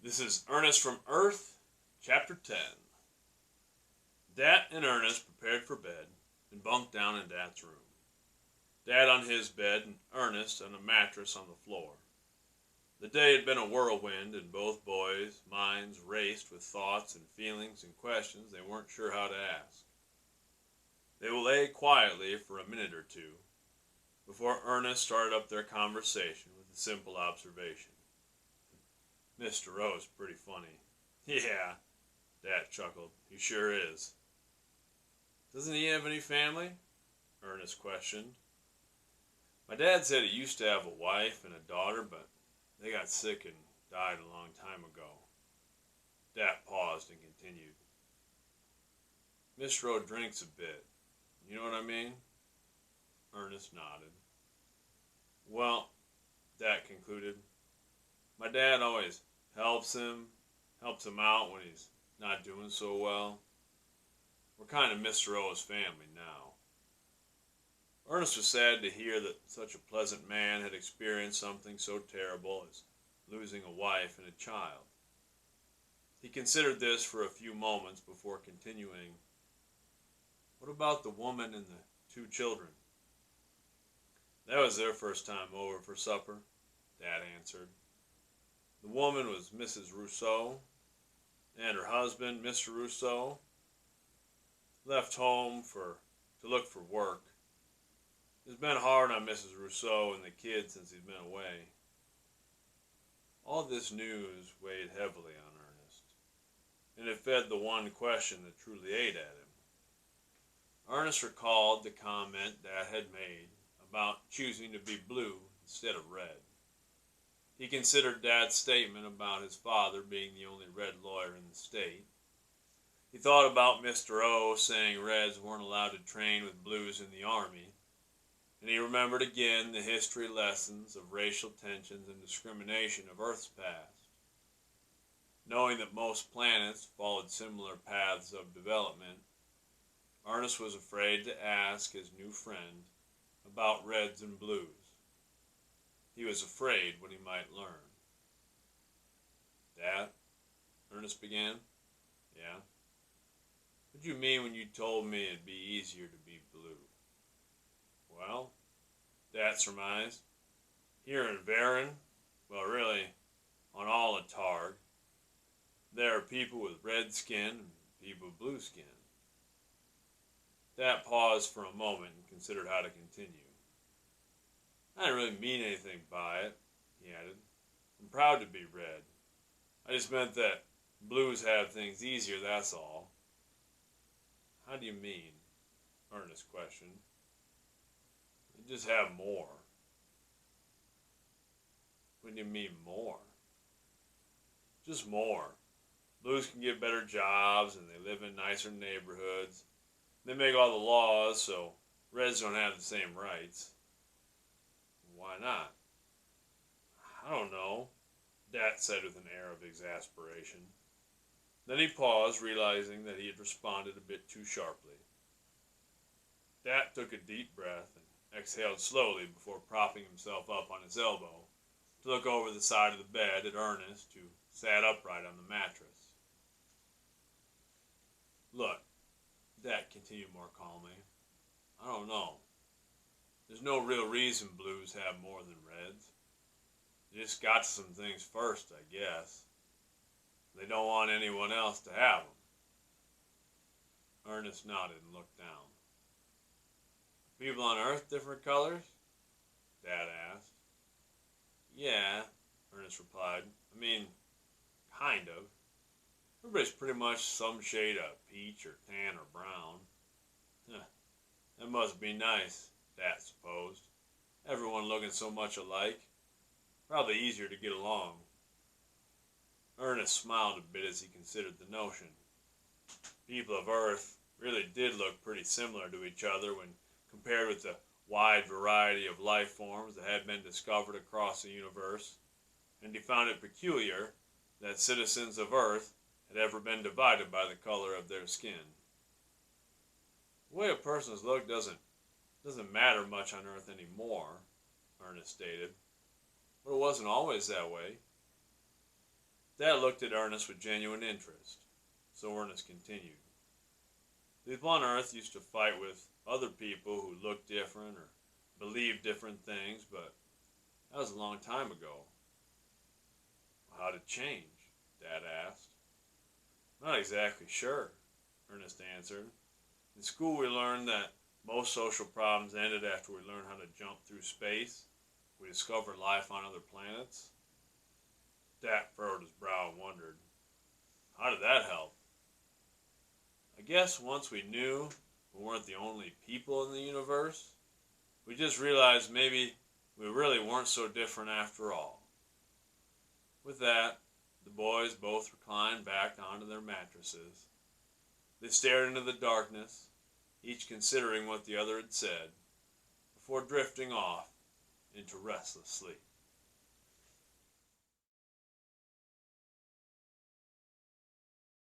This is Ernest from Earth, Chapter 10. Dat and Ernest prepared for bed and bunked down in Dat's room. Dat on his bed and Ernest on a mattress on the floor. The day had been a whirlwind, and both boys' minds raced with thoughts and feelings and questions they weren't sure how to ask. They lay quietly for a minute or two before Ernest started up their conversation with a simple observation. Mr. Ro's pretty funny. Yeah, Dat chuckled. He sure is. Doesn't he have any family? Ernest questioned. My dad said he used to have a wife and a daughter, but they got sick and died a long time ago. Dat paused and continued. Mr. Ro drinks a bit. You know what I mean? Ernest nodded. Well, Dat concluded, my dad always helps him out when he's not doing so well. We're kind of Mr. O's family now. Ernest was sad to hear that such a pleasant man had experienced something so terrible as losing a wife and a child. He considered this for a few moments before continuing. What about the woman and the two children? That was their first time over for supper, Dad answered. The woman was Mrs. Rousseau, and her husband, Mr. Rousseau, left home to look for work. It's been hard on Mrs. Rousseau and the kids since he's been away. All this news weighed heavily on Ernest, and it fed the one question that truly ate at him. Ernest recalled the comment Dad had made about choosing to be blue instead of red. He considered Dad's statement about his father being the only red lawyer in the state. He thought about Mr. O saying Reds weren't allowed to train with blues in the Army, and he remembered again the history lessons of racial tensions and discrimination of Earth's past. Knowing that most planets followed similar paths of development, Ernest was afraid to ask his new friend about Reds and blues. He was afraid what he might learn. Dad, Ernest began. Yeah? What did you mean when you told me it'd be easier to be blue? Well, Dad surmised, here in Varen, well really, on all of Targ, there are people with red skin and people with blue skin. Dad paused for a moment and considered how to continue. I didn't really mean anything by it, he added. I'm proud to be red. I just meant that blues have things easier, that's all. How do you mean? Ernest questioned. They just have more. What do you mean more? Just more. Blues can get better jobs and they live in nicer neighborhoods. They make all the laws so Reds don't have the same rights. Why not? I don't know, Dat said with an air of exasperation. Then he paused, realizing that he had responded a bit too sharply. Dat took a deep breath and exhaled slowly before propping himself up on his elbow to look over the side of the bed at Ernest, who sat upright on the mattress. Look, Dat continued more calmly, I don't know. There's no real reason blues have more than reds. They just got to some things first, I guess. They don't want anyone else to have them. Ernest nodded and looked down. Are people on Earth different colors? Dad asked. Yeah, Ernest replied. I mean, kind of. Everybody's pretty much some shade of peach or tan or brown. That must be nice, Dad supposed. Everyone looking so much alike. Probably easier to get along. Ernest smiled a bit as he considered the notion. People of Earth really did look pretty similar to each other when compared with the wide variety of life forms that had been discovered across the universe, and he found it peculiar that citizens of Earth had ever been divided by the color of their skin. The way a person's look doesn't matter much on Earth anymore, Ernest stated. But it wasn't always that way. Dad looked at Ernest with genuine interest, so Ernest continued. People on Earth used to fight with other people who looked different or believed different things, but that was a long time ago. How did it change? Dad asked. Not exactly sure, Ernest answered. In school we learned that most social problems ended after we learned how to jump through space. We discovered life on other planets. Dad furrowed his brow and wondered, how did that help? I guess once we knew we weren't the only people in the universe, we just realized maybe we really weren't so different after all. With that, the boys both reclined back onto their mattresses. They stared into the darkness, each considering what the other had said, before drifting off into restless sleep.